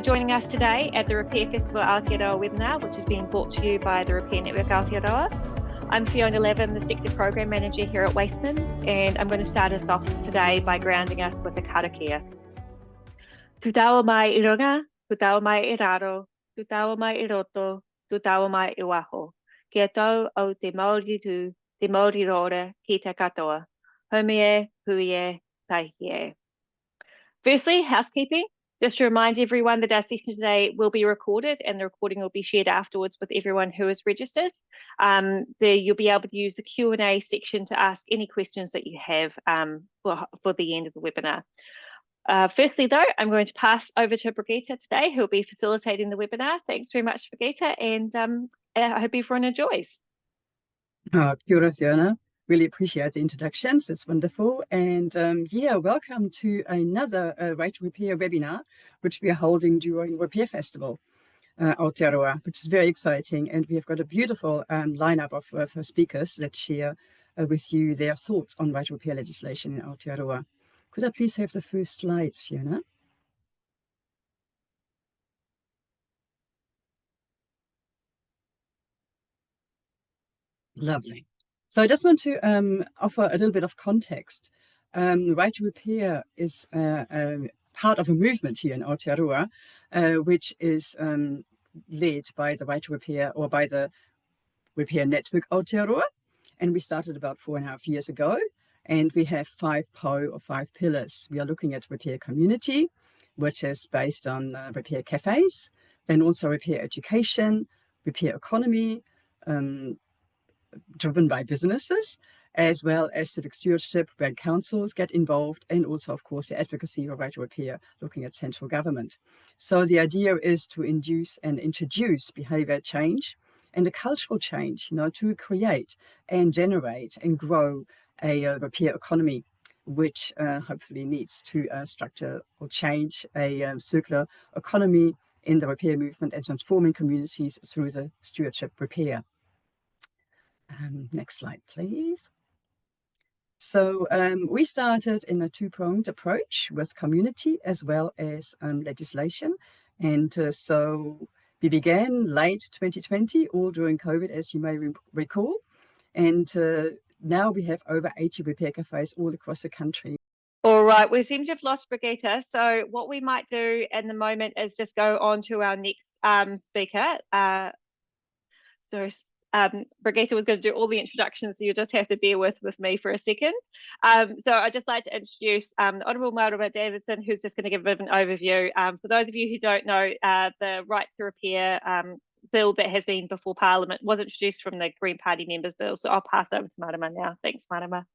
joining us today at the Repair Festival Aotearoa webinar, which is being brought to you by the Repair Network Aotearoa. I'm Fiona Lavin, the Sector Program Manager here at WasteMINZ, and I'm going to start us off today by grounding us with a karakia. Tutawa mai I runga, tutawa mai I raro, tutawa mai I roto, tutawa mai I waho. Kia tau o te Māori tū, te Māori rora, ki te katoa. Homie, hui, taihi. Firstly, housekeeping. Just to remind everyone that our session today will be recorded and the recording will be shared afterwards with everyone who is registered. You'll be able to use the Q&A section to ask any questions that you have for the end of the webinar. Firstly, though, I'm going to pass over to Brigitte today, who will be facilitating the webinar. Thanks very much, Brigitte, and I hope everyone enjoys. Kia ora, Fiona. Really appreciate the introductions. It's wonderful. And yeah, welcome to another Right to Repair webinar, which we are holding during Repair Festival Aotearoa, which is very exciting. And we have got a beautiful lineup of speakers that share with you their thoughts on right to repair legislation in Aotearoa. Could I please have the first slide, Fiona? Lovely. So I just want to offer a little bit of context. Right to Repair is part of a movement here in Aotearoa, which is led by the Right to Repair or by the Repair Network Aotearoa. And we started about 4.5 years ago. And we have 5 pillars. We are looking at repair community, which is based on repair cafés, then also repair education, repair economy, driven by businesses, as well as civic stewardship, where councils get involved, and also, of course, the advocacy of right to repair, looking at central government. So the idea is to induce and introduce behavior change and a cultural change, to create and generate and grow a repair economy, which hopefully needs to structure or change a circular economy in the repair movement and transforming communities through the stewardship repair. Next slide, please. So we started in a 2-pronged approach with community as well as legislation. And so we began late 2020, all during COVID, as you may recall. And now we have over 80 repair cafes all across the country. All right, we seem to have lost Brigitte. So what we might do in the moment is just go on to our next speaker. Brigitte was going to do all the introductions, so you'll just have to bear with me for a second. So I'd just like to introduce Honourable Marama Davidson, who's just going to give a bit of an overview. For those of you who don't know, the Right to Repair bill that has been before Parliament was introduced from the Green Party members' bill. So I'll pass over to Marama now. Thanks, Marama.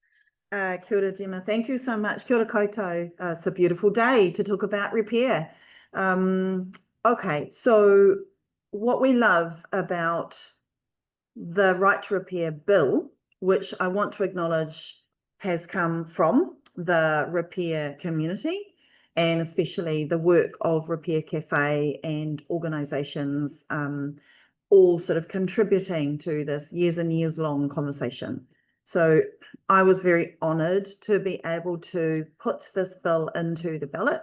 Kia ora, Gemma. Thank you so much. Kia ora koutou. It's a beautiful day to talk about repair. Okay, so what we love about the Right to Repair bill, which I want to acknowledge has come from the repair community, and especially the work of Repair Cafe and organisations, all sort of contributing to this years and years long conversation. So I was very honoured to be able to put this bill into the ballot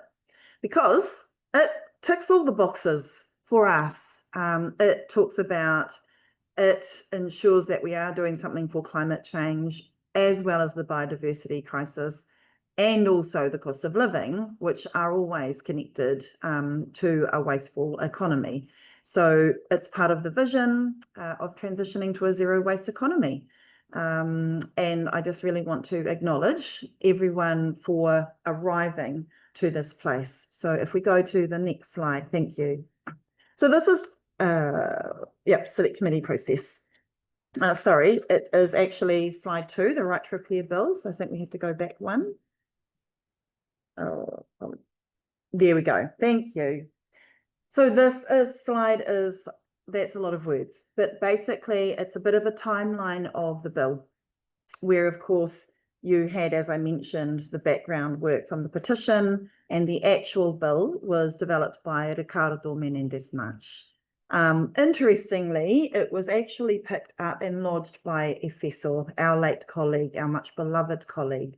because it ticks all the boxes for us. It talks about it ensures that we are doing something for climate change, as well as the biodiversity crisis, and also the cost of living, which are always connected to a wasteful economy. So it's part of the vision of transitioning to a zero waste economy. And I just really want to acknowledge everyone for arriving to this place. So if we go to the next slide, thank you. So this is select committee process. Sorry, it is actually slide 2, the Right to Repair bills. I think we have to go back one. Oh, there we go. Thank you. So this slide is, that's a lot of words, but basically it's a bit of a timeline of the bill, where of course you had, as I mentioned, the background work from the petition, and the actual bill was developed by Ricardo Menendez March. Interestingly, it was actually picked up and lodged by Efeso, our late colleague, our much beloved colleague.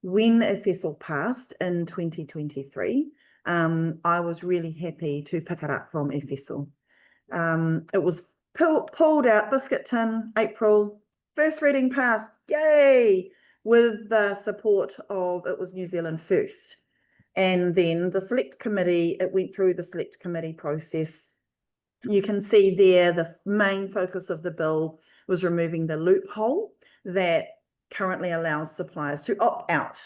When Efeso passed in 2023, I was really happy to pick it up from Efesel. It was pulled out, biscuit tin, April, first reading passed, yay, with the support of, it was New Zealand First. And then the select committee, it went through the select committee process. You can see there the main focus of the bill was removing the loophole that currently allows suppliers to opt out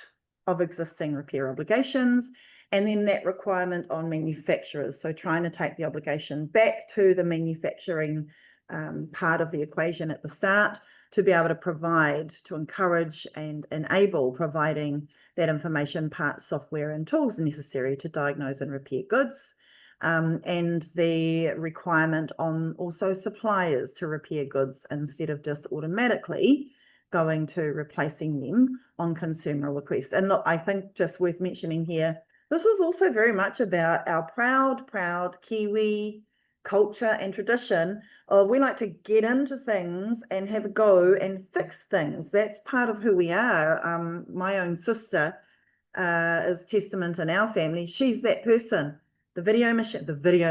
of existing repair obligations, and then that requirement on manufacturers. So trying to take the obligation back to the manufacturing part of the equation at the start to be able to provide, to encourage and enable providing that information, parts, software and tools necessary to diagnose and repair goods. And the requirement on also suppliers to repair goods instead of just automatically going to replacing them on consumer request. And look, I think just worth mentioning here, this was also very much about our proud Kiwi culture and tradition of we like to get into things and have a go and fix things. That's part of who we are. My own sister is testament in our family. She's that person. The video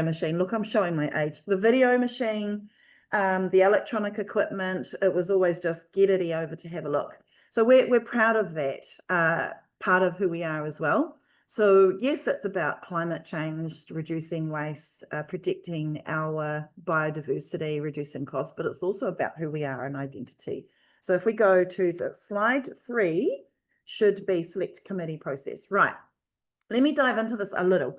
machine, look, I'm showing my age. The video machine, the electronic equipment, it was always just get Eddie over to have a look. So we're proud of that, part of who we are as well. So yes, it's about climate change, reducing waste, protecting our biodiversity, reducing costs, but it's also about who we are and identity. So if we go to the slide 3, should be select committee process. Right, let me dive into this a little.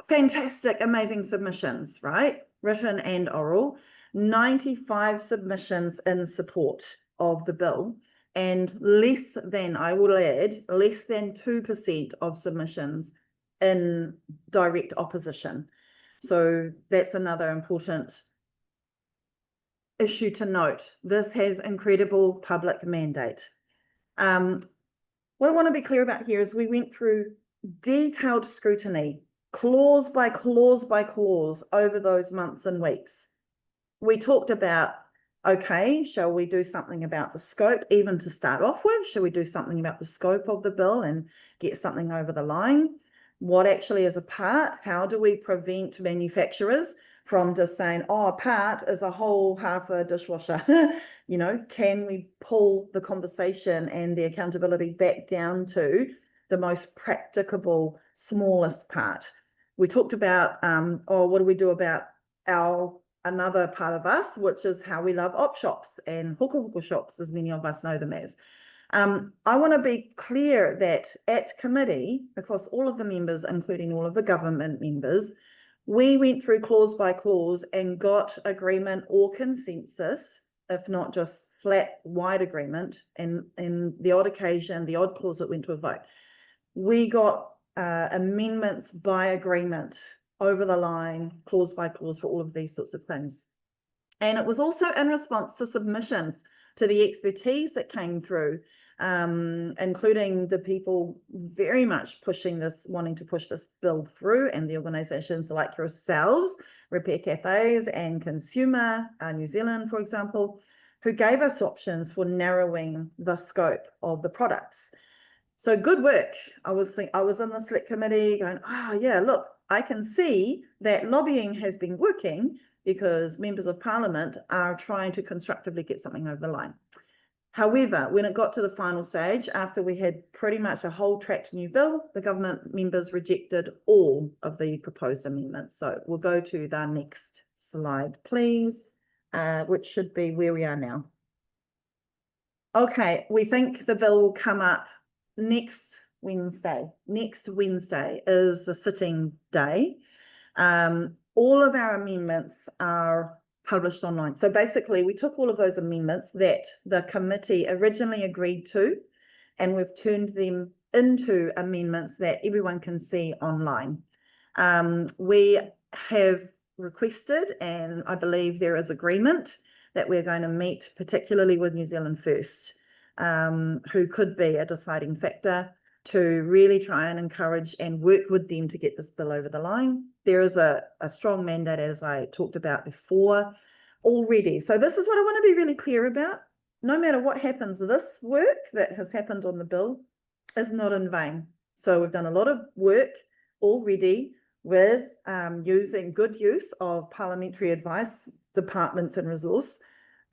Fantastic, amazing submissions, right? Written and oral, 95 submissions in support of the bill. And less than, I will add, less than 2% of submissions in direct opposition. So that's another important issue to note. This has incredible public mandate. What I want to be clear about here is we went through detailed scrutiny, clause by clause by clause over those months and weeks. We talked about, okay, shall we do something about the scope, even to start off with? Shall we do something about the scope of the bill and get something over the line? What actually is a part? How do we prevent manufacturers from just saying, oh, a part is a whole half a dishwasher? You know, can we pull the conversation and the accountability back down to the most practicable, smallest part? We talked about, oh, what do we do about another part of us, which is how we love op shops and hoka shops, as many of us know them as. I want to be clear that at committee, across all of the members, including all of the government members, we went through clause by clause and got agreement or consensus, if not just flat, wide agreement, and in the odd occasion, the odd clause that went to a vote. We got amendments by agreement over the line, clause by clause, for all of these sorts of things. And it was also in response to submissions, to the expertise that came through, including the people very much pushing this, wanting to push this bill through, and the organisations like yourselves, Repair Cafés and Consumer New Zealand, for example, who gave us options for narrowing the scope of the products. So good work. I was in the select committee going, oh yeah, look, I can see that lobbying has been working because members of parliament are trying to constructively get something over the line. However, when it got to the final stage, after we had pretty much a whole tracked new bill, the government members rejected all of the proposed amendments. So we'll go to the next slide, please, which should be where we are now. Okay, we think the bill will come up next Wednesday. Next Wednesday is the sitting day. All of our amendments are published online. So basically, we took all of those amendments that the committee originally agreed to, and we've turned them into amendments that everyone can see online. We have requested, and I believe there is agreement, that we're going to meet particularly with New Zealand First, who could be a deciding factor, to really try and encourage and work with them to get this bill over the line. There is a strong mandate, as I talked about before, already. So this is what I want to be really clear about. No matter what happens, this work that has happened on the bill is not in vain. So we've done a lot of work already with using good use of parliamentary advice, departments and resource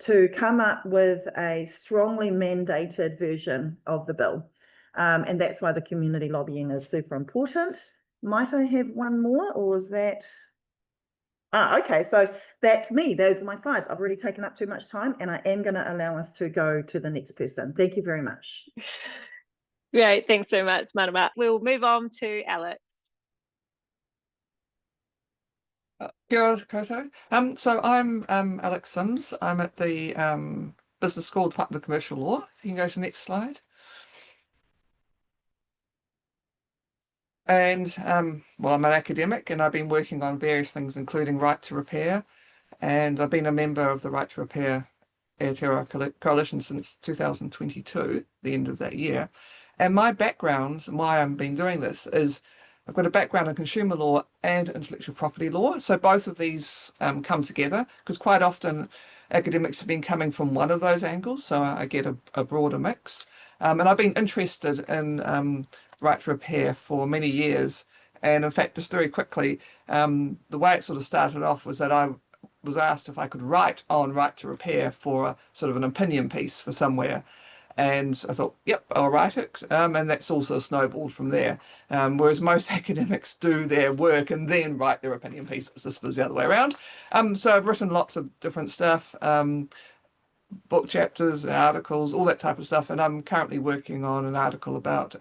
to come up with a strongly mandated version of the bill. And that's why the community lobbying is super important. Might I have one more, or is that? Okay, so that's me. Those are my slides. I've already taken up too much time, and I am going to allow us to go to the next person. Thank you very much. Great, thanks so much, Marama. We'll move on to Alex. Kia ora koutou. So I'm Alex Sims. I'm at the Business School, Department of Commercial Law. If you can go to the next slide. And well, I'm an academic, and I've been working on various things, including right to repair. And I've been a member of the Right to Repair Aotearoa Coalition since 2022, the end of that year. And my background, and why I've been doing this, is I've got a background in consumer law and intellectual property law. So both of these come together, because quite often academics have been coming from one of those angles. So I get a broader mix. And I've been interested in right to repair for many years. And in fact, just very quickly, the way it sort of started off was that I was asked if I could write on right to repair for a sort of an opinion piece for somewhere. And I thought, yep, I'll write it. And that's also snowballed from there. Whereas most academics do their work and then write their opinion pieces. This was the other way around. So I've written lots of different stuff, book chapters, articles, all that type of stuff. And I'm currently working on an article about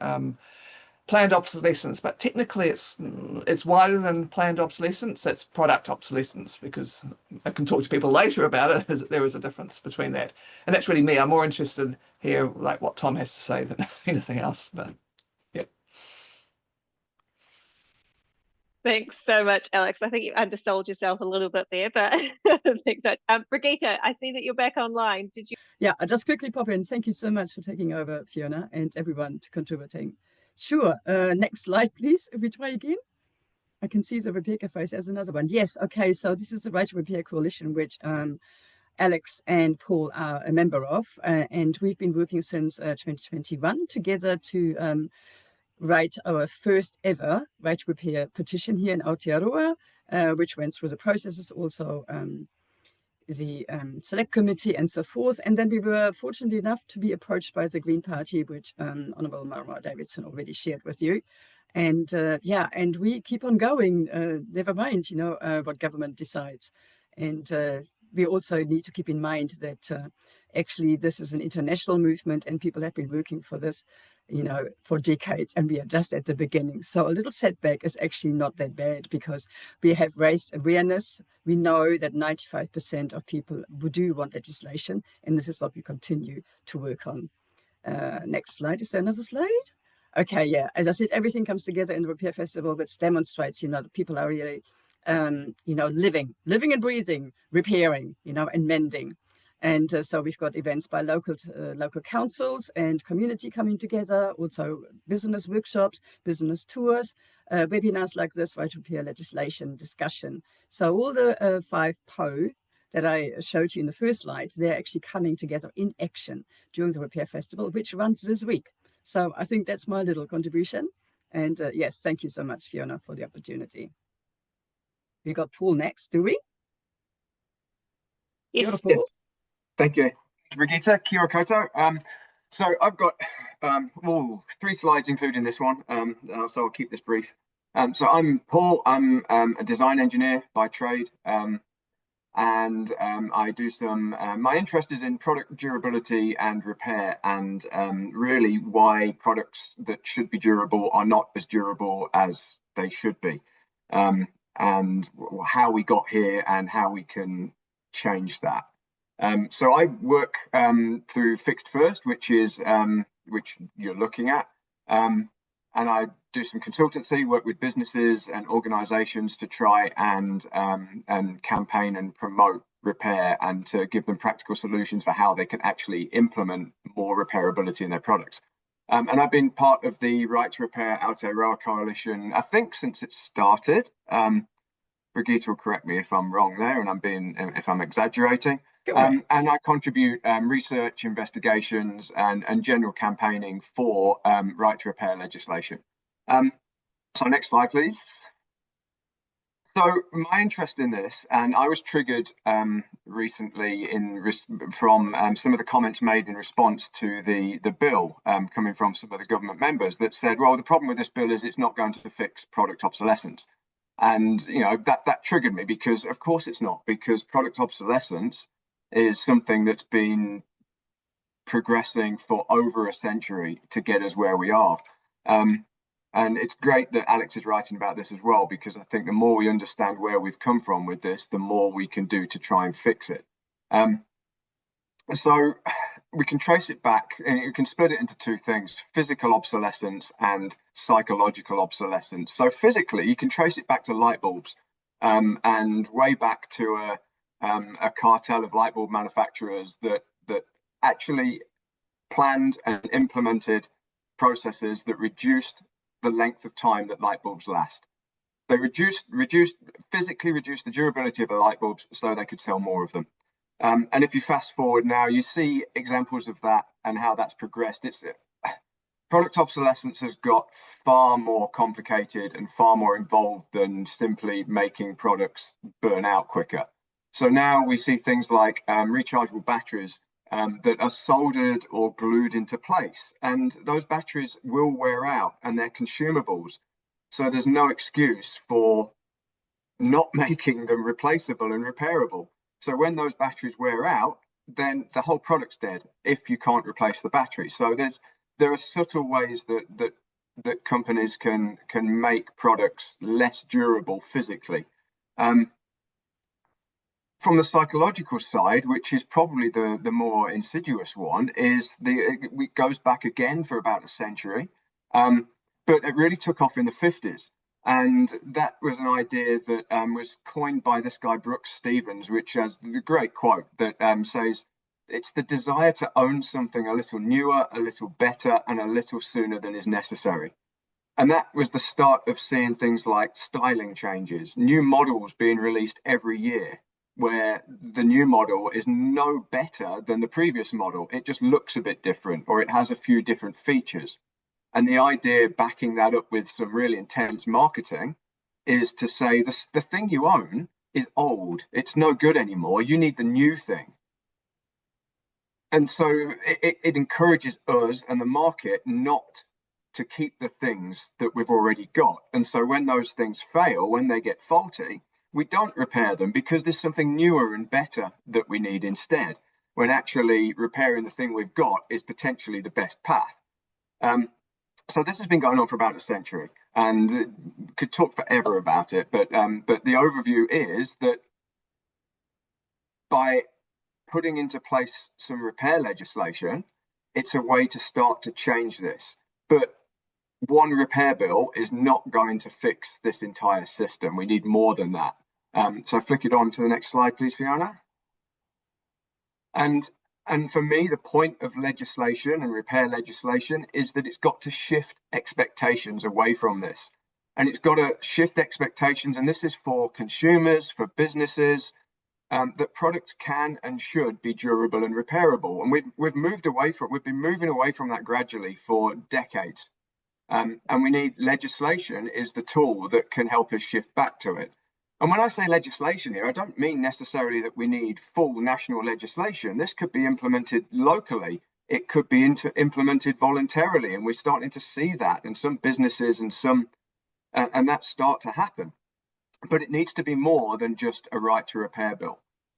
planned obsolescence, but technically it's wider than planned obsolescence. It's product obsolescence, because I can talk to people later about it. There is a difference between that, and that's really me. I'm more interested here, like what Tom has to say, than anything else. But yeah. Thanks so much, Alex. I think you undersold yourself a little bit there, but thanks. Brigitte, I see that you're back online. Did you? Yeah, I'll just quickly pop in. Thank you so much for taking over, Fiona, and everyone to contributing. Sure. Next slide, please. If we try again. I can see the repair cafés as another one. Yes. Okay. So this is the Right to Repair Coalition, which Alex and Paul are a member of, and we've been working since 2021 together to write our first ever Right to Repair petition here in Aotearoa, which went through the processes, also the select committee and so forth. And then we were fortunate enough to be approached by the Green Party, which Honourable Marama Davidson already shared with you. And yeah, and we keep on going, never mind, you know, what government decides. And we also need to keep in mind that actually this is an international movement, and people have been working for this, you know, for decades, and we are just at the beginning. So a little setback is actually not that bad, because we have raised awareness. We know that 95% of people do want legislation, and this is what we continue to work on. Next slide. Is there another slide? Okay, yeah. As I said, everything comes together in the Repair Festival, which demonstrates, you know, that people are really, you know, living and breathing, repairing, you know, and mending. And so we've got events by local councils and community coming together, also business workshops, business tours, webinars like this, right to repair legislation discussion. So all the 5 PO that I showed you in the first slide, they're actually coming together in action during the Repair Festival, which runs this week. So I think that's my little contribution. And yes, thank you so much, Fiona, for the opportunity. We got Paul next, do we? Yes. Fiona, Paul? Yes. Thank you, Brigitte. Kia ora koutou. So I've got 3 slides including this one, so I'll keep this brief. So I'm Paul. I'm a design engineer by trade, and I do some. My interest is in product durability and repair, and really why products that should be durable are not as durable as they should be, and how we got here and how we can change that. So I work through Fixed First, which is which you're looking at, and I do some consultancy work with businesses and organisations to try and campaign and promote repair, and to give them practical solutions for how they can actually implement more repairability in their products. And I've been part of the Right to Repair Aotearoa Coalition, I think, since it started. Brigitte will correct me if I'm wrong there, and if I'm exaggerating. And I contribute research, investigations, and general campaigning for right to repair legislation. So next slide, please. So my interest in this, and I was triggered recently from some of the comments made in response to the bill coming from some of the government members that said, well, the problem with this bill is it's not going to fix product obsolescence. And that triggered me, because of course it's not, because product obsolescence is something that's been progressing for over a century to get us where we are. And it's great that Alex is writing about this as well, because I think the more we understand where we've come from with this, the more we can do to try and fix it. So we can trace it back, and you can split it into two things: physical obsolescence and psychological obsolescence. So physically, you can trace it back to light bulbs, and way back to a cartel of light bulb manufacturers that actually planned and implemented processes that reduced the length of time that light bulbs last. They physically reduced the durability of the light bulbs so they could sell more of them. And if you fast forward now, you see examples of that and how that's progressed. Product obsolescence has got far more complicated and far more involved than simply making products burn out quicker. So now we see things like rechargeable batteries that are soldered or glued into place, and those batteries will wear out, and they're consumables. So there's no excuse for not making them replaceable and repairable. So when those batteries wear out, then the whole product's dead if you can't replace the battery. So there are subtle ways that companies can make products less durable physically. From the psychological side, which is probably the more insidious one, it goes back again for about a century, but it really took off in the 50s. And that was an idea that was coined by this guy, Brooks Stevens, which has the great quote that says, it's the desire to own something a little newer, a little better, and a little sooner than is necessary. And that was the start of seeing things like styling changes, new models being released every year, where the new model is no better than the previous model. It just looks a bit different, or it has a few different features. And the idea backing that up with some really intense marketing is to say the thing you own is old. It's no good anymore. You need the new thing. And so it encourages us and the market not to keep the things that we've already got. And so when those things fail, when they get faulty, we don't repair them because there's something newer and better that we need instead, when actually repairing the thing we've got is potentially the best path. So this has been going on for about a century, and could talk forever about it, but the overview is that by putting into place some repair legislation, it's a way to start to change this. But one repair bill is not going to fix this entire system. We need more than that. So flick it on to the next slide, please, Fiona. And for me, the point of legislation and repair legislation is that it's got to shift expectations away from this. And it's got to shift expectations, and this is for consumers, for businesses, that products can and should be durable and repairable. And we've been moving away from that gradually for decades. And we need legislation is the tool that can help us shift back to it. And when I say legislation here, I don't mean necessarily that we need full national legislation. This could be implemented locally. It could be implemented voluntarily, and we're starting to see that in some businesses and that start to happen. But it needs to be more than just a right to repair bill.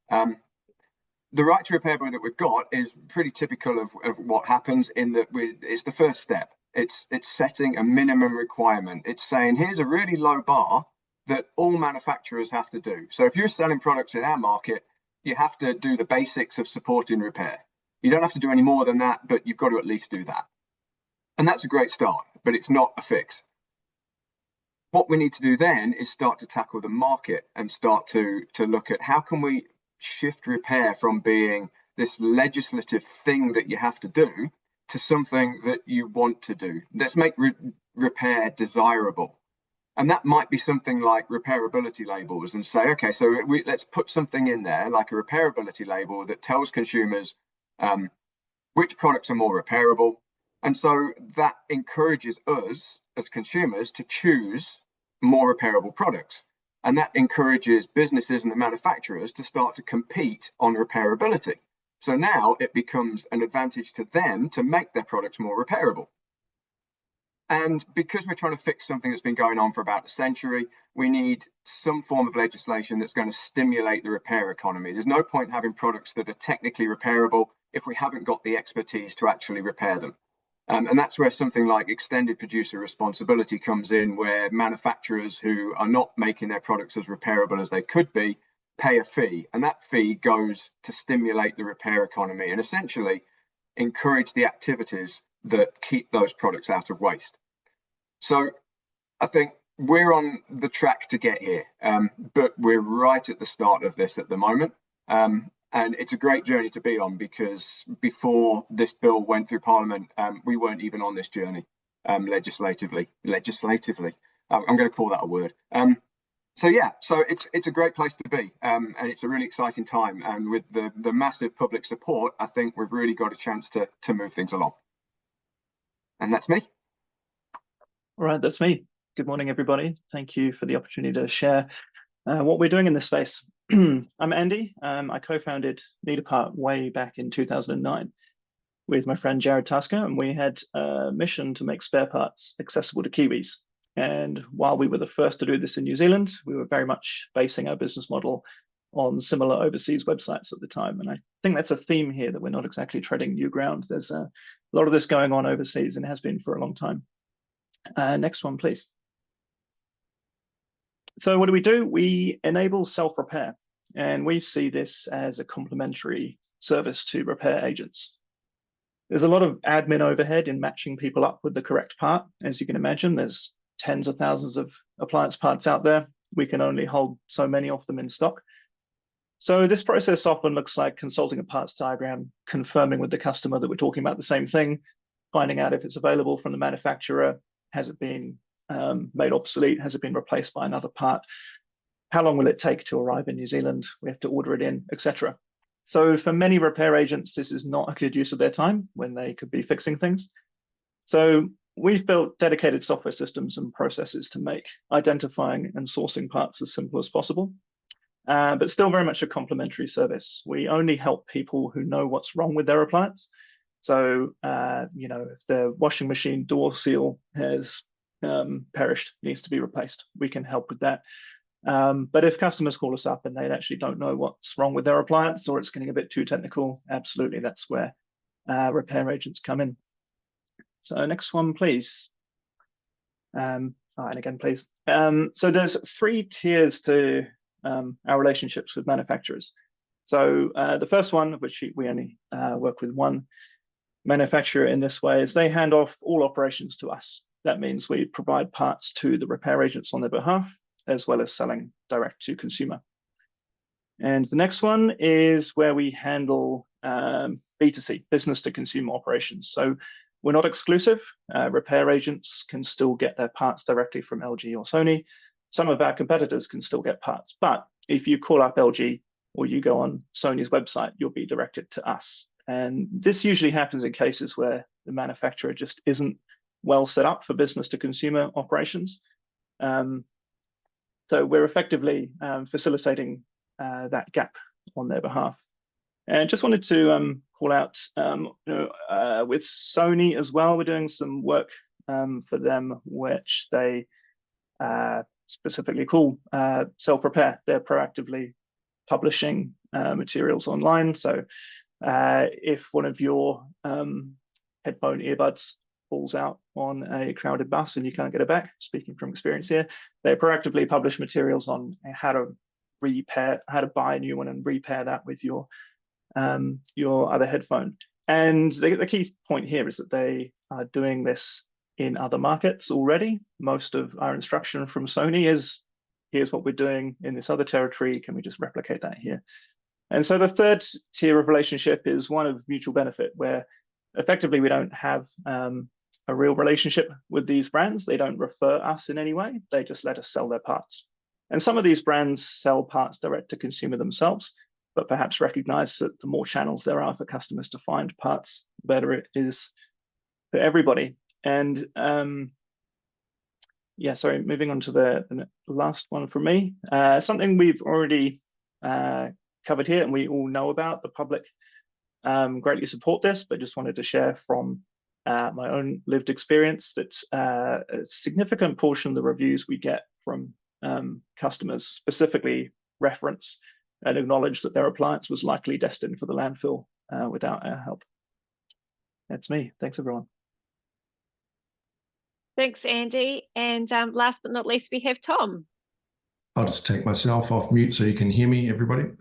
The right to repair bill that we've got is pretty typical of what happens in that it's the first step. It's setting a minimum requirement. It's saying, here's a really low bar that all manufacturers have to do. So if you're selling products in our market, you have to do the basics of supporting repair. You don't have to do any more than that, but you've got to at least do that. And that's a great start, but it's not a fix. What we need to do then is start to tackle the market and start to look at how can we shift repair from being this legislative thing that you have to do to something that you want to do. Let's make repair desirable. And that might be something like repairability labels, and say, okay, so let's put something in there like a repairability label that tells consumers which products are more repairable, And so that encourages us as consumers to choose more repairable products. And that encourages businesses and the manufacturers to start to compete on repairability. So now it becomes an advantage to them to make their products more repairable. And because we're trying to fix something that's been going on for about a century, we need some form of legislation that's going to stimulate the repair economy. There's no point having products that are technically repairable if we haven't got the expertise to actually repair them. And that's where something like extended producer responsibility comes in, where manufacturers who are not making their products as repairable as they could be pay a fee. And that fee goes to stimulate the repair economy and essentially encourage the activities that keep those products out of waste. So I think we're on the track to get here, but we're right at the start of this at the moment. And it's a great journey to be on, because before this bill went through Parliament, we weren't even on this journey legislatively. I'm going to call that a word. So yeah, so it's a great place to be, and it's a really exciting time. And with the massive public support, I think we've really got a chance to move things along. And that's me. All right, that's me. Good morning, everybody. Thank you for the opportunity to share what we're doing in this space. I'm Andy. I co-founded Need Apart way back in 2009 with my friend Jared Tasker, and we had a mission to make spare parts accessible to Kiwis. And while we were the first to do this in New Zealand, we were very much basing our business model on similar overseas websites at the time. And I think that's a theme here, that we're not exactly treading new ground. There's a lot of this going on overseas and has been for a long time. Next one, please. So what do? We enable self-repair, and we see this as a complementary service to repair agents. There's a lot of admin overhead in matching people up with the correct part. As you can imagine, there's tens of thousands of appliance parts out there. We can only hold so many of them in stock. So this process often looks like consulting a parts diagram, confirming with the customer that we're talking about the same thing, finding out if it's available from the manufacturer. Has it been made obsolete? Has it been replaced by another part? How long will it take to arrive in New Zealand? We have to order it in, etc. So for many repair agents, this is not a good use of their time when they could be fixing things. So we've built dedicated software systems and processes to make identifying and sourcing parts as simple as possible, but still very much a complementary service. We only help people who know what's wrong with their appliance. So, if the washing machine door seal has perished, needs to be replaced, we can help with that. But if customers call us up and they actually don't know what's wrong with their appliance, or it's getting a bit too technical, absolutely, that's where repair agents come in. So next one, please. And again, please. So there's 3 tiers to our relationships with manufacturers. So the first one, which we only work with one manufacturer in this way, is they hand off all operations to us. That means we provide parts to the repair agents on their behalf, as well as selling direct to consumer. And the next one is where we handle B2C, business to consumer operations. So we're not exclusive. Repair agents can still get their parts directly from LG or Sony. Some of our competitors can still get parts, but if you call up LG or you go on Sony's website, you'll be directed to us. And this usually happens in cases where the manufacturer just isn't well set up for business to consumer operations. So we're effectively facilitating that gap on their behalf. And just wanted to call out, with Sony as well, we're doing some work for them, which they specifically call self-repair. They're proactively publishing materials online. So if one of your headphone earbuds falls out on a crowded bus and you can't get it back, speaking from experience here, they proactively publish materials on how to buy a new one and repair that with your other headphone. And the key point here is that they are doing this in other markets already. Most of our instruction from Sony is, here's what we're doing in this other territory, can we just replicate that here? And so the third tier of relationship is one of mutual benefit, where effectively we don't have a real relationship with these brands. They don't refer us in any way, they just let us sell their parts. And some of these brands sell parts direct to consumer themselves, but perhaps recognize that the more channels there are for customers to find parts, the better it is everybody. And yeah, sorry, moving on to the last one from me. Something we've already covered here and we all know about. The public greatly support this, but just wanted to share from my own lived experience that a significant portion of the reviews we get from customers specifically reference and acknowledge that their appliance was likely destined for the landfill without our help. That's me. Thanks, everyone. Thanks, Andy. And last but not least, we have Tom. I'll just take myself off mute so you can hear me, everybody.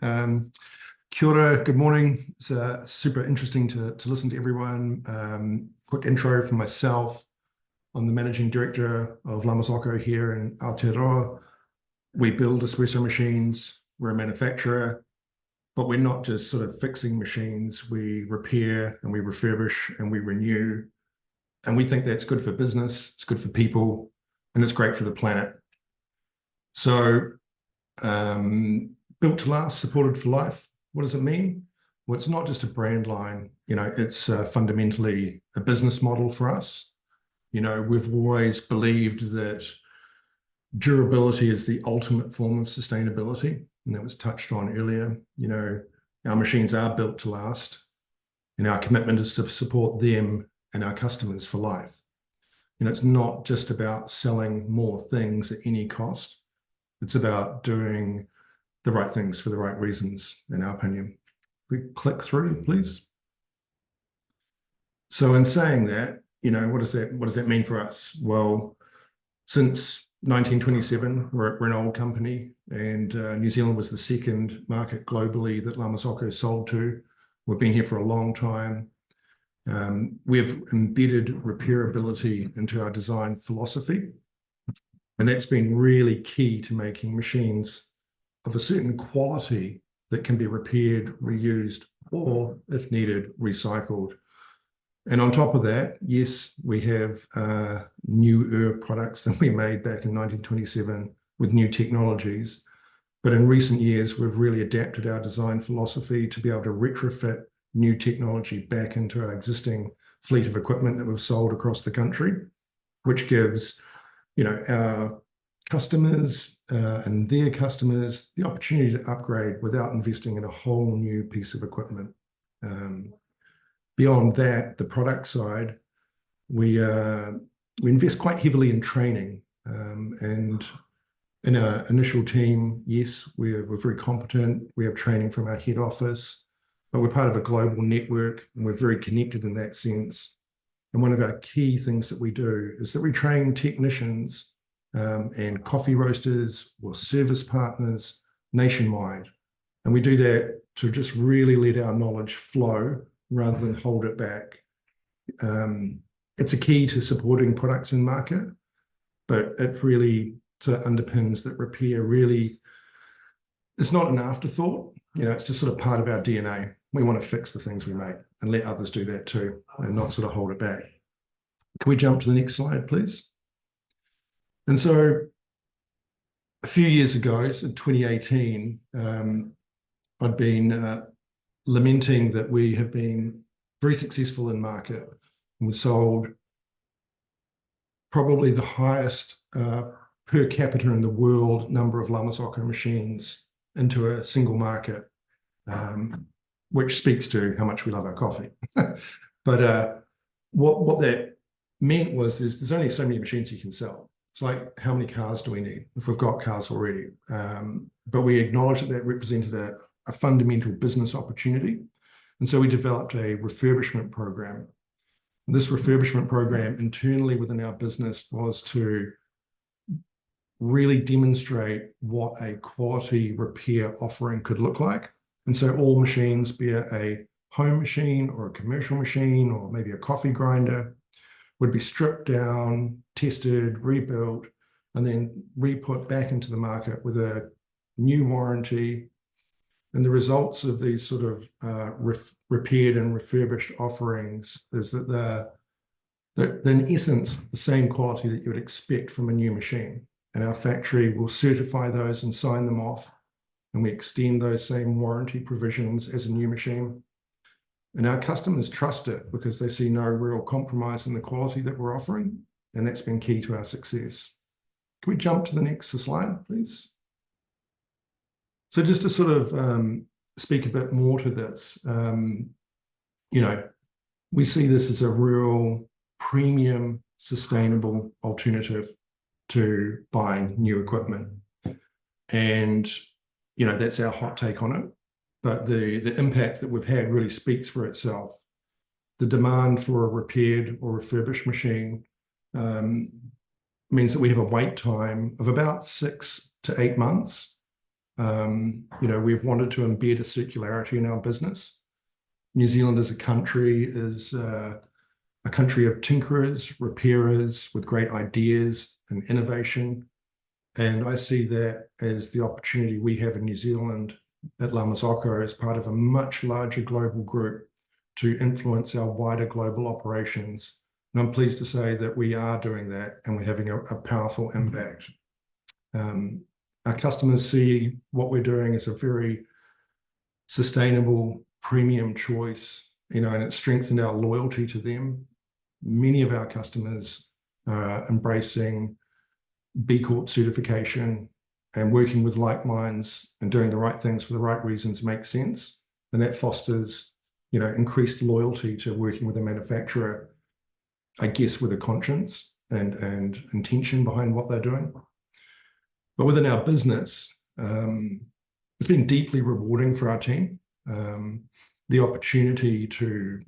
Kia ora, good morning. It's super interesting to listen to everyone. Quick intro from myself. I'm the Managing Director of Marzocco here in Aotearoa. We build espresso machines. We're a manufacturer, but we're not just sort of fixing machines. We repair and we refurbish and we renew. And we think that's good for business, it's good for people, and it's great for the planet. So built to last, supported for life. What does it mean? Well, it's not just a brand line, you know, it's fundamentally a business model for us. You know, we've always believed that durability is the ultimate form of sustainability, and that was touched on earlier. You know, our machines are built to last, and our commitment is to support them and our customers for life. You know, it's not just about selling more things at any cost. It's about doing the right things for the right reasons, in our opinion. We click through, please. So in saying that, you know, what does that mean for us? Well, since 1927, we're an old company, and New Zealand was the second market globally that Marzocco sold to. We've been here for a long time. We've embedded repairability into our design philosophy, and that's been really key to making machines of a certain quality that can be repaired, reused, or, if needed, recycled. And on top of that, yes, we have newer products than we made back in 1927 with new technologies. But in recent years, we've really adapted our design philosophy to be able to retrofit new technology back into our existing fleet of equipment that we've sold across the country, which gives, you know, our customers and their customers the opportunity to upgrade without investing in a whole new piece of equipment. Beyond that, the product side, we invest quite heavily in training, and in our initial team, yes, we're very competent. We have training from our head office, but we're part of a global network and we're very connected in that sense. And one of our key things that we do is that we train technicians and coffee roasters or service partners nationwide. And we do that to just really let our knowledge flow rather than hold it back. It's a key to supporting products in market, but it really sort of underpins that repair really is not an afterthought. You know, it's just sort of part of our DNA. We want to fix the things we make and let others do that too, and not sort of hold it back. Can we jump to the next slide, please? And so a few years ago, so 2018, I'd been lamenting that we have been very successful in market, and we sold probably the highest per capita in the world number of Marzocco machines into a single market, which speaks to how much we love our coffee. But what that meant was there's only so many machines you can sell. It's like, how many cars do we need if we've got cars already? But we acknowledged that represented a fundamental business opportunity. And so we developed a refurbishment program. And this refurbishment program internally within our business was to really demonstrate what a quality repair offering could look like. And so all machines, be it a home machine or a commercial machine or maybe a coffee grinder, would be stripped down, tested, rebuilt, and then re-put back into the market with a new warranty. And the results of these sort of repaired and refurbished offerings is that they're in essence the same quality that you would expect from a new machine. And our factory will certify those and sign them off. And we extend those same warranty provisions as a new machine. And our customers trust it because they see no real compromise in the quality that we're offering. And that's been key to our success. Can we jump to the next slide, please? So just to sort of speak a bit more to this, you know, we see this as a real premium, sustainable alternative to buying new equipment. And, you know, that's our hot take on it. But the impact that we've had really speaks for itself. The demand for a repaired or refurbished machine means that we have a wait time of about 6 to 8 months. You know, we've wanted to embed a circularity in our business. New Zealand as a country is a country of tinkerers, repairers with great ideas and innovation. And I see that as the opportunity we have in New Zealand at Marzocco as part of a much larger global group to influence our wider global operations. And I'm pleased to say that we are doing that and we're having a powerful impact. Our customers see what we're doing as a very sustainable premium choice, you know, and it's strengthened our loyalty to them. Many of our customers are embracing B Corp certification, and working with like minds and doing the right things for the right reasons makes sense. And that fosters, you know, increased loyalty to working with a manufacturer, I guess, with a conscience and intention behind what they're doing. But within our business, it's been deeply rewarding for our team. The opportunity to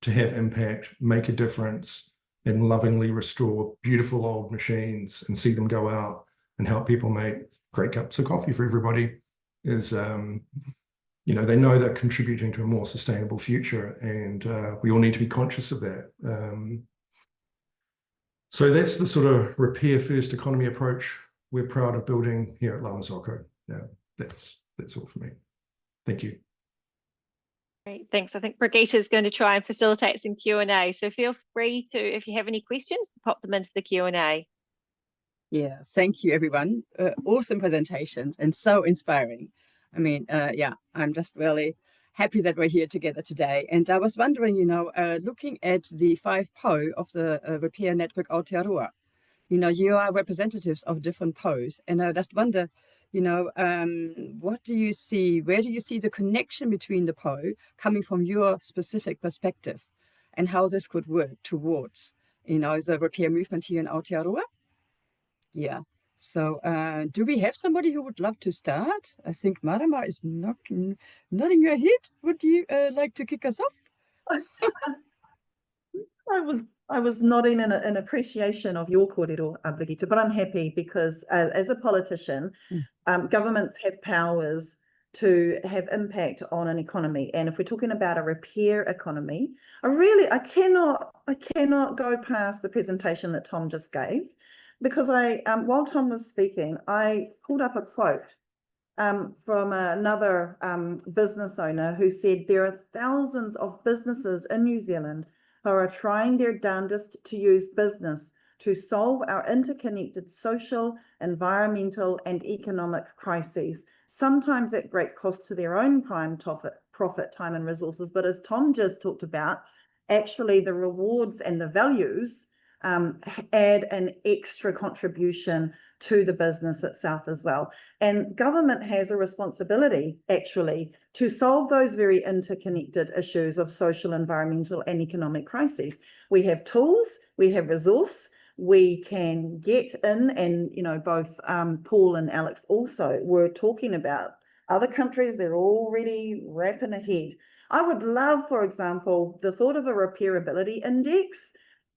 have impact, make a difference, and lovingly restore beautiful old machines and see them go out and help people make great cups of coffee for everybody is, you know, they know they're contributing to a more sustainable future, and we all need to be conscious of that. So that's the sort of repair first economy approach we're proud of building here at Marzocco. Yeah, that's all for me. Thank you. Great, thanks. I think Brigitte is going to try and facilitate some Q&A. So feel free to, if you have any questions, pop them into the Q&A. Yeah, thank you, everyone. Awesome presentations and so inspiring. I mean, yeah, I'm just really happy that we're here together today. And I was wondering, you know, looking at the 5 PO of the Repair Network Aotearoa, you know, you are representatives of different POs. And I just wonder, you know, what do you see, where do you see the connection between the PO coming from your specific perspective and how this could work towards, you know, the repair movement here in Aotearoa? Yeah. So do we have somebody who would love to start? I think Marama is nodding her head. Would you like to kick us off? I was nodding in appreciation of your kōrero, Brigitte, but I'm happy because as a politician, governments have powers to have impact on an economy. And if we're talking about a repair economy, I cannot go past the presentation that Tom just gave, because while Tom was speaking, I pulled up a quote from another business owner who said there are thousands of businesses in New Zealand who are trying their darndest to use business to solve our interconnected social, environmental, and economic crises, sometimes at great cost to their own prime profit, time, and resources. But as Tom just talked about, actually the rewards and the values add an extra contribution to the business itself as well. And government has a responsibility, actually, to solve those very interconnected issues of social, environmental, and economic crises. We have tools, we have resource, we can get in, and, you know, both Paul and Alex also were talking about other countries, they're already rapping ahead. I would love, for example, the thought of a repairability index.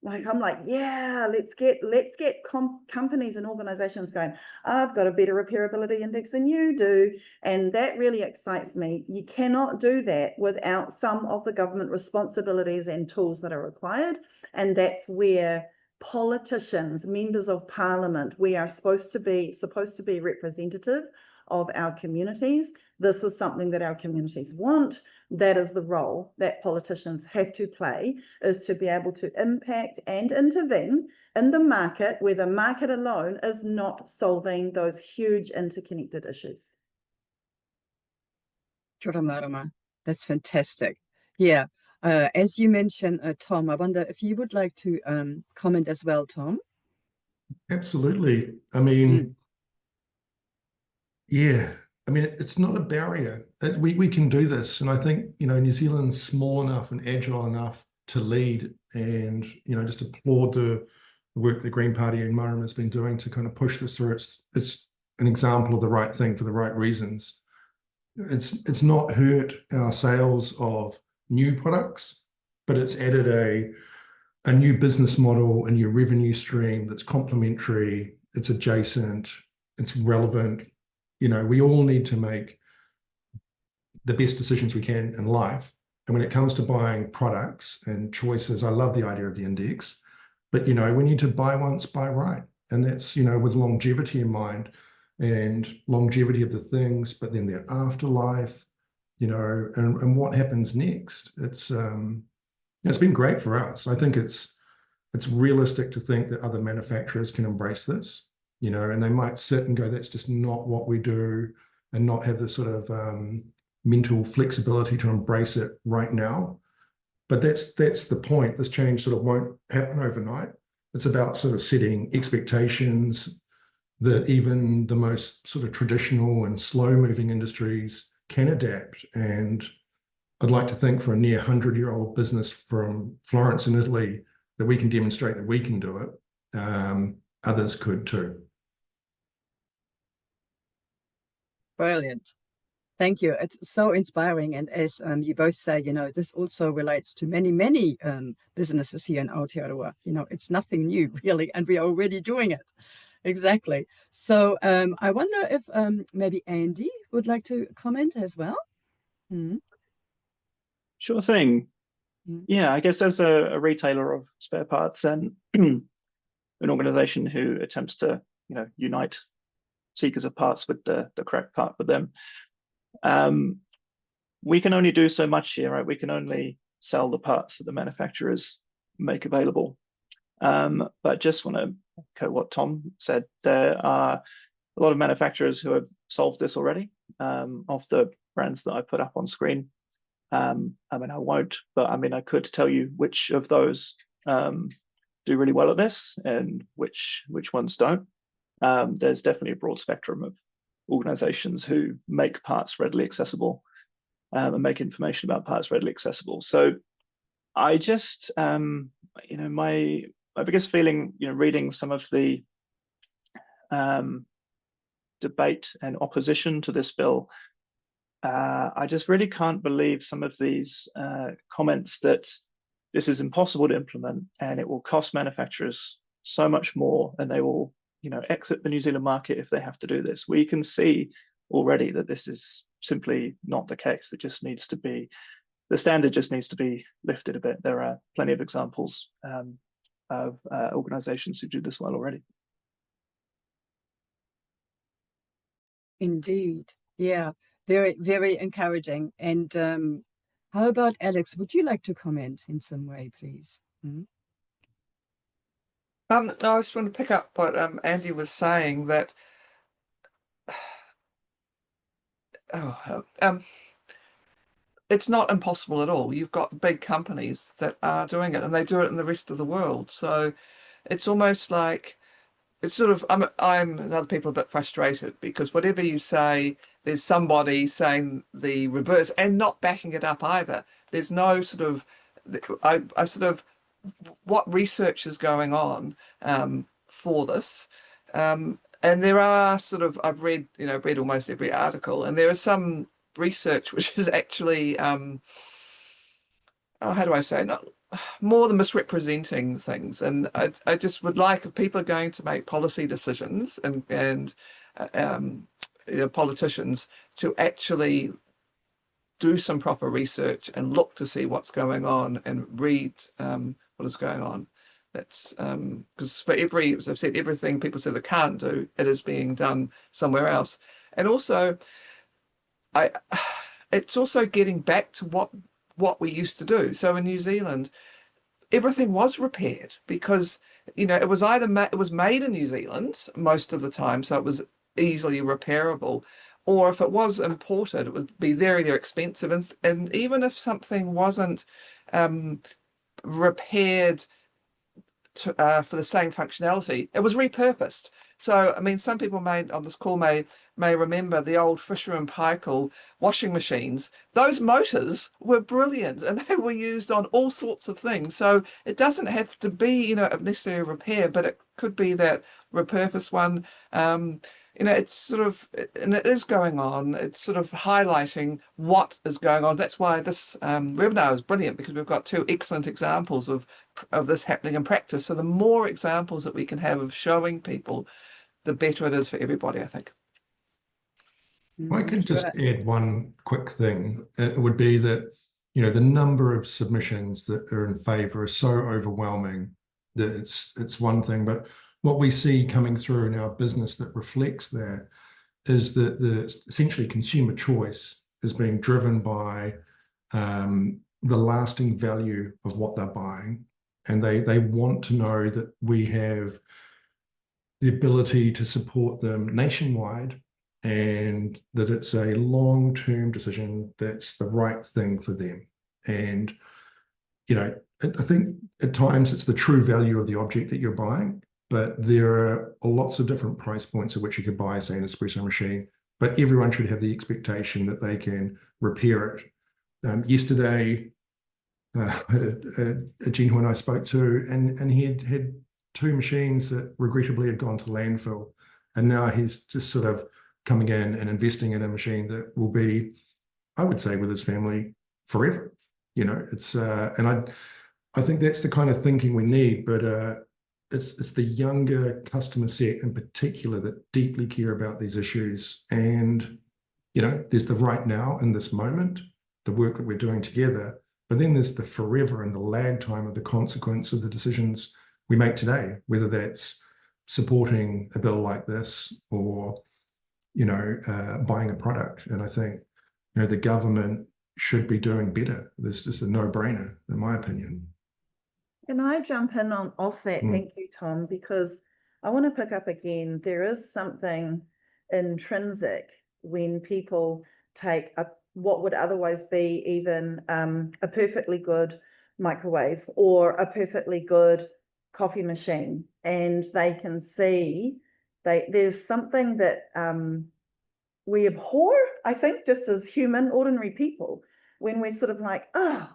I'm like, yeah, let's get companies and organizations going, I've got a better repairability index than you do. And that really excites me. You cannot do that without some of the government responsibilities and tools that are required. And that's where politicians, members of parliament, we are supposed to be representative of our communities. This is something that our communities want. That is the role that politicians have to play, is to be able to impact and intervene in the market where the market alone is not solving those huge interconnected issues. Kia ora, Marama. That's fantastic. Yeah, As you mentioned, Tom, I wonder if you would like to comment as well, Tom. Absolutely. I mean, yeah, I mean, it's not a barrier. We can do this. And I think, New Zealand's small enough and agile enough to lead, and, just applaud the work the Green Party and Marama has been doing to kind of push this through. It's an example of the right thing for the right reasons. It's not hurt our sales of new products, but it's added a new business model, a new revenue stream that's complementary, it's adjacent, it's relevant. We all need to make the best decisions we can in life. And when it comes to buying products and choices, I love the idea of the index, but we need to buy once, buy right. And that's, with longevity in mind, and longevity of the things, but then their afterlife, and what happens next. It's been great for us. I think it's realistic to think that other manufacturers can embrace this, and they might sit and go, that's just not what we do, and not have the sort of mental flexibility to embrace it right now. But that's the point. This change sort of won't happen overnight. It's about sort of setting expectations that even the most sort of traditional and slow-moving industries can adapt. And I'd like to think for a near 100-year-old business from Florence in Italy that we can demonstrate that we can do it. Others could too. Brilliant. Thank you. It's so inspiring. And as you both say, this also relates to many, many businesses here in Aotearoa. It's nothing new, really, and we are already doing it. Exactly. So I wonder if maybe Andy would like to comment as well. Sure thing. Yeah, I guess as a retailer of spare parts and an organization who attempts to, unite seekers of parts with the correct part for them, we can only do so much here, right? We can only sell the parts that the manufacturers make available. But just want to echo what Tom said. There are a lot of manufacturers who have solved this already, of the brands that I put up on screen. I won't, but I could tell you which of those do really well at this and which ones don't. There's definitely a broad spectrum of organizations who make parts readily accessible and make information about parts readily accessible. So I just, my biggest feeling, reading some of the debate and opposition to this bill, I just really can't believe some of these comments that this is impossible to implement and it will cost manufacturers so much more, and they will, exit the New Zealand market if they have to do this. We can see already that this is simply not the case. It just needs to be, the standard just needs to be lifted a bit. There are plenty of examples of organizations who do this well already. Indeed. Yeah, very, very encouraging. And how about Alex? Would you like to comment in some way, please? I just want to pick up what Andy was saying, that it's not impossible at all. You've got big companies that are doing it, and they do it in the rest of the world. So it's almost like, it's sort of, I'm and other people a bit frustrated, because whatever you say, there's somebody saying the reverse and not backing it up either. There's no sort of, I sort of, what research is going on for this. And there are sort of, I've read almost every article, and there is some research which is actually, how do I say, not more than misrepresenting things. And I just would like, if people are going to make policy decisions and politicians, to actually do some proper research and look to see what's going on and read what is going on. That's because for every, as I've said, everything people say they can't do, it is being done somewhere else. And also, it's also getting back to what we used to do. So in New Zealand, everything was repaired because, it was either it was made in New Zealand most of the time, so it was easily repairable, or if it was imported, it would be very, very expensive. And even if something wasn't repaired for the same functionality, it was repurposed. So, I mean, some people on this call may remember the old Fisher and Paykel washing machines. Those motors were brilliant, and they were used on all sorts of things. So it doesn't have to be, necessarily a repair, but it could be that repurposed one. It's sort of, and it is going on. It's sort of highlighting what is going on. That's why this webinar is brilliant, because we've got two excellent examples of this happening in practice. So the more examples that we can have of showing people, the better it is for everybody, I think. I could just add one quick thing. It would be that, the number of submissions that are in favour are so overwhelming that it's one thing. But what we see coming through in our business that reflects that is that essentially consumer choice is being driven by the lasting value of what they're buying. And they want to know that we have the ability to support them nationwide, and that it's a long-term decision that's the right thing for them. And, I think at times it's the true value of the object that you're buying, but there are lots of different price points at which you could buy, say, an espresso machine, but everyone should have the expectation that they can repair it. Yesterday, a gentleman I spoke to, and he had two machines that regrettably had gone to landfill, and now he's just sort of coming in and investing in a machine that will be, I would say, with his family forever. It's and I think that's the kind of thinking we need, but it's the younger customer set in particular that deeply care about these issues. And there's the right now in this moment, the work that we're doing together, but then there's the forever and the lag time of the consequence of the decisions we make today, whether that's supporting a bill like this or buying a product. And I think the government should be doing better. This is just a no-brainer, in my opinion. Can I jump in off that? Thank you, Tom, because I want to pick up again. There is something intrinsic when people take what would otherwise be even a perfectly good microwave or a perfectly good coffee machine, and they can see there's something that we abhor, I think, just as human, ordinary people, when we're sort of like, oh,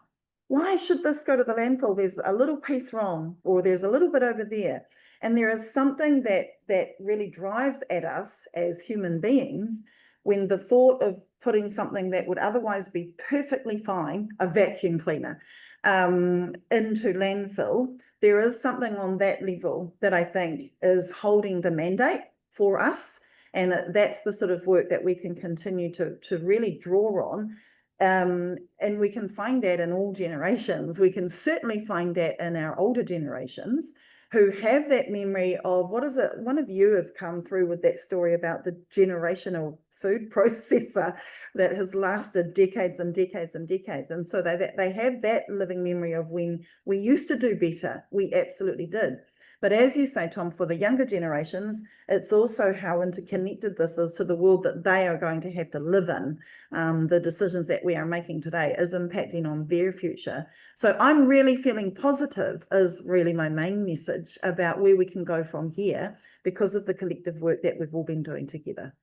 why should this go to the landfill? There's a little piece wrong, or there's a little bit over there. And there is something that really drives at us as human beings when the thought of putting something that would otherwise be perfectly fine, a vacuum cleaner, into landfill. There is something on that level that I think is holding the mandate for us. And that's the sort of work that we can continue to really draw on. And we can find that in all generations. We can certainly find that in our older generations who have that memory of, what is it? One of you have come through with that story about the generational food processor that has lasted decades and decades and decades. And so they have that living memory of when we used to do better. We absolutely did. But as you say, Tom, for the younger generations, it's also how interconnected this is to the world that they are going to have to live in. The decisions that we are making today is impacting on their future. So I'm really feeling positive is really my main message about where we can go from here because of the collective work that we've all been doing together.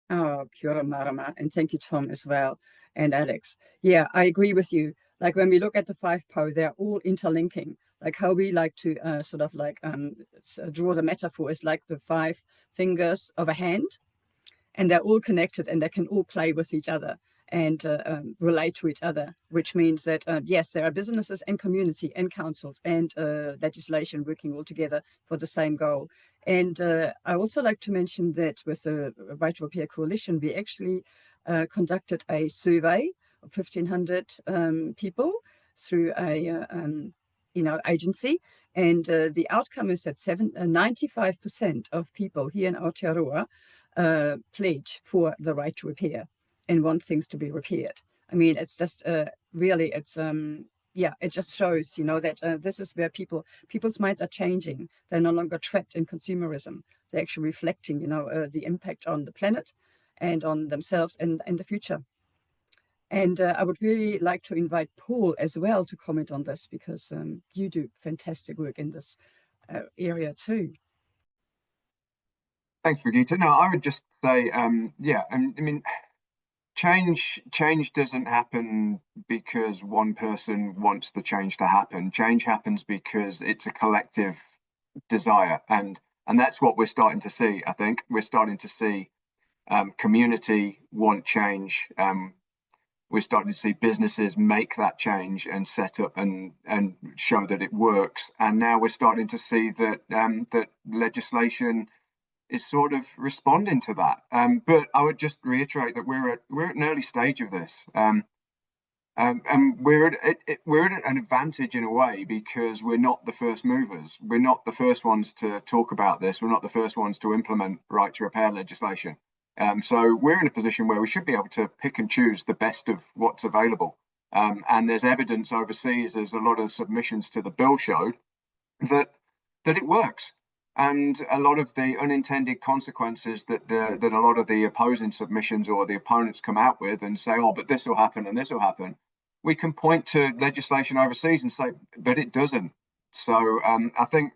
Oh, kia ora, Marama, and thank you, Tom, as well, and Alex. Yeah, I agree with you. Like when we look at the 5 po, they're all interlinking. Like how we like to draw the metaphor is like the 5 fingers of a hand, and they're all connected and they can all play with each other and relate to each other, which means that, yes, there are businesses and community and councils and legislation working all together for the same goal. And I also like to mention that with the Right to Repair Coalition, we actually conducted a survey of 1,500 people through a agency, and the outcome is that 95% of people here in Aotearoa pledge for the right to repair and want things to be repaired. I mean, it's just really, it's it just shows, that this is where people's minds are changing. They're no longer trapped in consumerism. They're actually reflecting, the impact on the planet and on themselves and the future. And I would really like to invite Paul as well to comment on this, because you do fantastic work in this area too. Thanks, Brigitte. No, I would just say, yeah, I mean, change doesn't happen because one person wants the change to happen. Change happens because it's a collective desire, and that's what we're starting to see. I think we're starting to see community want change. We're starting to see businesses make that change and set up and show that it works. And now we're starting to see that that legislation is sort of responding to that. But I would just reiterate that we're at an early stage of this. And we're at an advantage in a way, because we're not the first movers. We're not the first ones to talk about this. We're not the first ones to implement right to repair legislation. So we're in a position where we should be able to pick and choose the best of what's available. And there's evidence overseas, there's a lot of submissions to the bill showed that it works. And a lot of the unintended consequences that a lot of the opposing submissions or the opponents come out with and say, oh, but this will happen and this will happen. We can point to legislation overseas and say, but it doesn't. So I think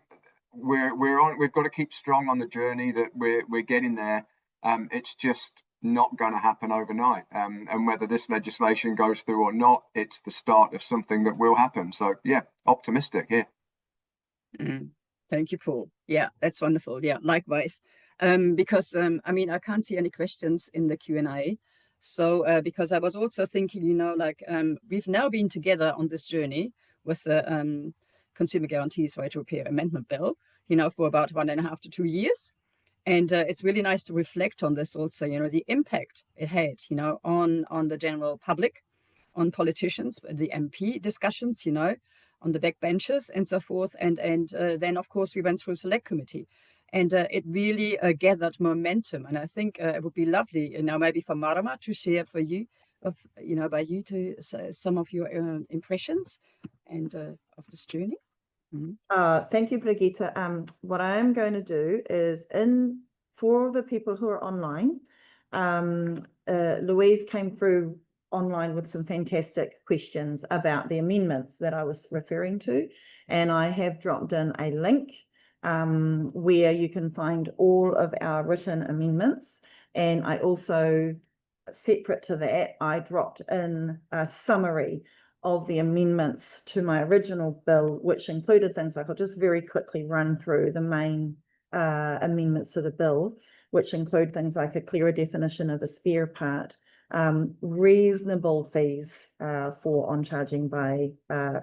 we've got to keep strong on the journey that we're getting there. It's just not going to happen overnight. And whether this legislation goes through or not, it's the start of something that will happen. So yeah, optimistic here. Thank you, Paul. Yeah, that's wonderful. Yeah, likewise. Because I mean, I can't see any questions in the Q&A. So because I was also thinking, you know, like we've now been together on this journey with the Consumer Guarantees Right to Repair Amendment Bill, you know, for about 1.5 to 2 years. And it's really nice to reflect on this also, you know, the impact it had, you know, on the general public, on politicians, the MP discussions, you know, on the backbenchers and so forth. And then, of course, we went through select committee, and it really gathered momentum. And I think it would be lovely, you know, maybe for Marama to share for you, by you to some of your impressions and of this journey. Thank you, Brigitte. What I am going to do is, for the people who are online, Louise came through online with some fantastic questions about the amendments that I was referring to, and I have dropped in a link where you can find all of our written amendments. And I also, separate to that, I dropped in a summary of the amendments to my original bill, which included things like, I'll just very quickly run through the main amendments to the bill, which include things like a clearer definition of a spare part, reasonable fees for on-charging by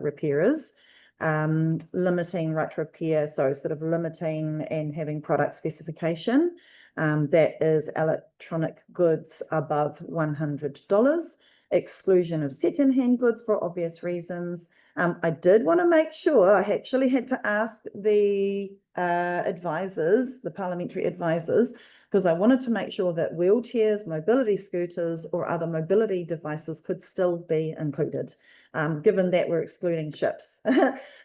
repairers, limiting right to repair, so sort of limiting and having product specification that is electronic goods above $100, exclusion of second-hand goods for obvious reasons. I did want to make sure, I actually had to ask the advisors, the parliamentary advisors, because I wanted to make sure that wheelchairs, mobility scooters, or other mobility devices could still be included, given that we're excluding ships.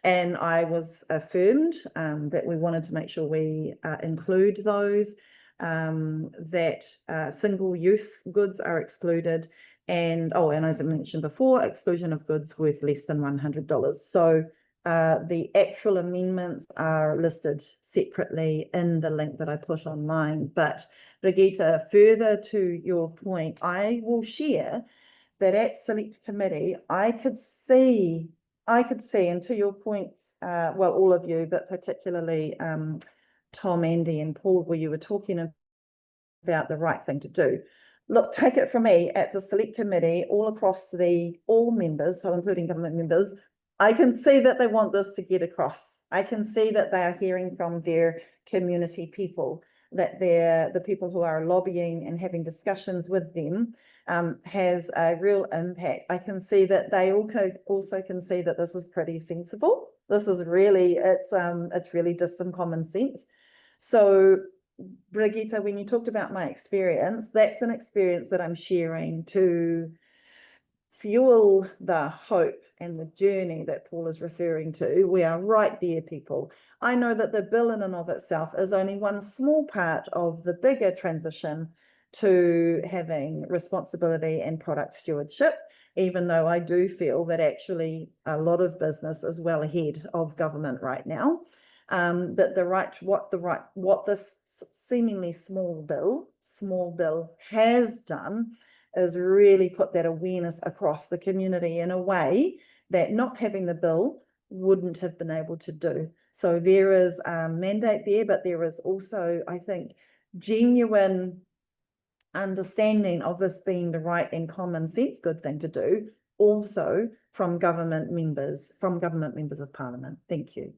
And I was affirmed that we wanted to make sure we include those, that single-use goods are excluded, and as I mentioned before, exclusion of goods worth less than $100. So the actual amendments are listed separately in the link that I put online. But Brigitte, further to your point, I will share that at Select Committee, I could see, and to your points, well, all of you, but particularly Tom, Andy, and Paul, where you were talking about the right thing to do. Look, take it from me, at the Select Committee, all across all members, so including government members, I can see that they want this to get across. I can see that they are hearing from their community people, that the people who are lobbying and having discussions with them has a real impact. I can see that they also can see that this is pretty sensible. This is really, it's really just some common sense. So Brigitte, when you talked about my experience, that's an experience that I'm sharing to fuel the hope and the journey that Paul is referring to. We are right there, people. I know that the bill in and of itself is only one small part of the bigger transition to having responsibility and product stewardship, even though I do feel that actually a lot of business is well ahead of government right now. That what this seemingly small bill has done is really put that awareness across the community in a way that not having the bill wouldn't have been able to do. So there is a mandate there, but there is also, I think, genuine understanding of this being the right and common sense good thing to do, also from government members of parliament. Thank you.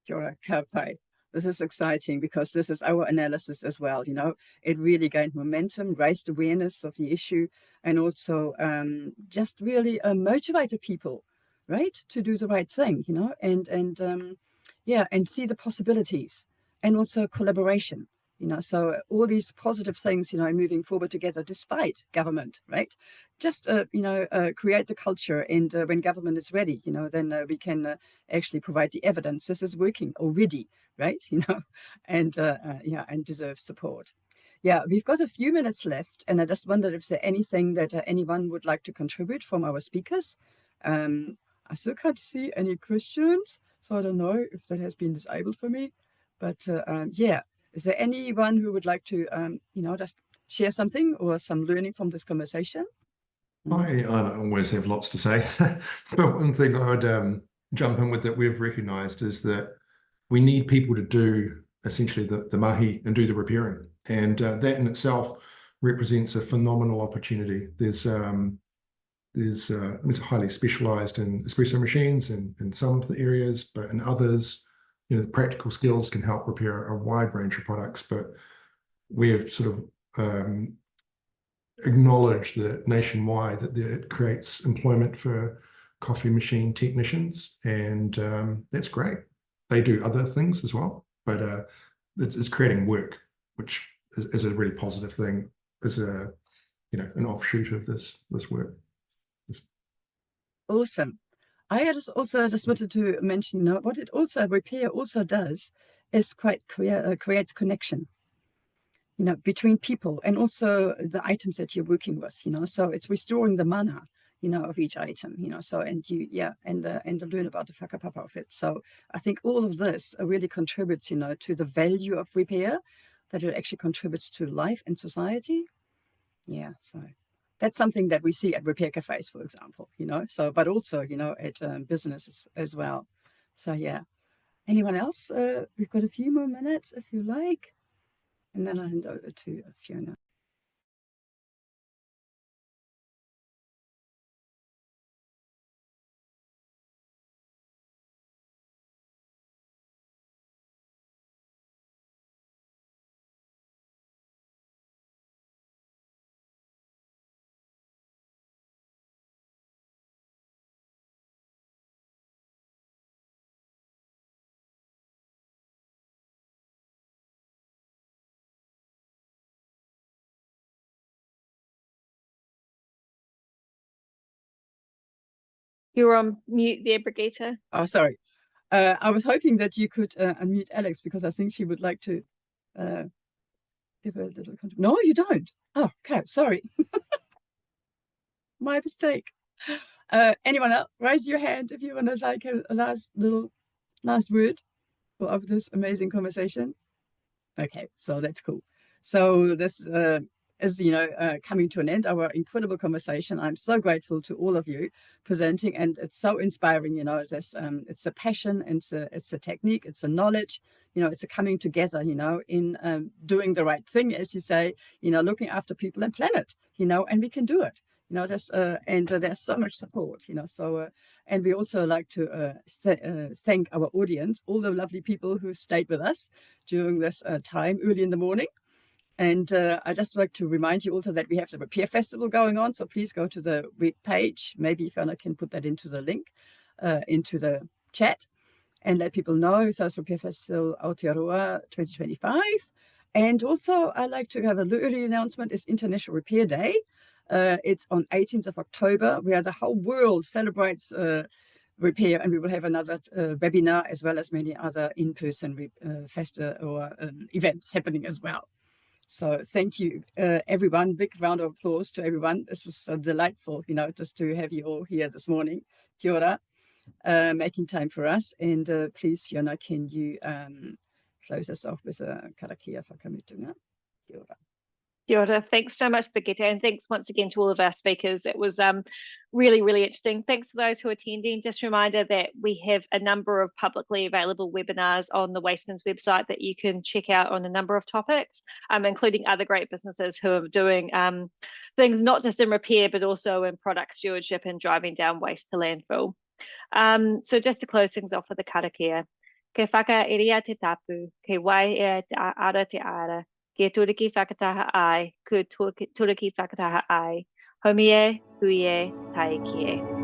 Kia ora, ka pai. This is exciting because this is our analysis as well. You know, it really gained momentum, raised awareness of the issue, and also just really motivated people, right, to do the right thing. You know, and see the possibilities, and also collaboration. You know, so all these positive things, you know, moving forward together despite government, right? Just, create the culture, and when government is ready, you know, then we can actually provide the evidence this is working already, right? You know, and deserves support. Yeah, we've got a few minutes left, and I just wondered if there's anything that anyone would like to contribute from our speakers. I still can't see any questions, so I don't know if that has been disabled for me, but yeah. Is there anyone who would like to, just share something or some learning from this conversation? I always have lots to say. But one thing I would jump in with that we've recognised is that we need people to do essentially the mahi and do the repairing. And that in itself represents a phenomenal opportunity. There's it's highly specialised in espresso machines in some of the areas, but in others, you know, practical skills can help repair a wide range of products, but we have sort of acknowledged that nationwide that it creates employment for coffee machine technicians, and that's great. They do other things as well, but it's creating work, which is a really positive thing, as an offshoot of this work. Awesome. I just wanted to mention, what it also, repair also does is creates connection, between people, and also the items that you're working with, so it's restoring the mana, of each item, so, and to learn about the whakapapa of it. So I think all of this really contributes, to the value of repair, that it actually contributes to life and society. Yeah, so that's something that we see at repair cafes, for example, so, but also, at businesses as well. So, yeah. Anyone else? We've got a few more minutes if you like. And then I'll hand over to Fiona. You're on mute there, Brigitte. Oh, sorry. I was hoping that you could unmute Alex, because I think she would like to give a little contribution. No, you don't. Oh, okay. Sorry. My mistake. Anyone else? Raise your hand if you want to say a last word of this amazing conversation. Okay, so that's cool. So this is, coming to an end, our incredible conversation. I'm so grateful to all of you presenting, and it's so inspiring, it's a passion, and it's a technique, it's a knowledge, it's a coming together, in doing the right thing, as you say, looking after people and planet, and we can do it. And there's so much support, so, and we also like to thank our audience, all the lovely people who stayed with us during this time early in the morning. And I just like to remind you also that we have the Repair Festival going on, so please go to the web page. Maybe Fiona can put that into the link, into the chat, and let people know. So it's Repair Festival Aotearoa 2025. And also I like to have a early announcement. It's International Repair Day. It's on 18th of October, where the whole world celebrates repair, and we will have another webinar, as well as many other in-person events happening as well. So thank you, everyone. Big round of applause to everyone. This was so delightful, just to have you all here this morning. Kia ora, making time for us. And please, Fiona, can you close us off with a karakia whakamutunga? Kia ora. Kia ora. Thanks so much, Brigitte, and thanks once again to all of our speakers. It was really, really interesting. Thanks to those who are attending. Just a reminder that we have a number of publicly available webinars on the WasteMINZ website that you can check out on a number of topics, including other great businesses who are doing things not just in repair, but also in product stewardship and driving down waste to landfill. So just to close things off with the karakia. Ke whakairia te tapu, ke wai e te ara te ara. Ke turiki whakataha ai, ku turiki whakataha ai. Homie, hui e, tai ki e.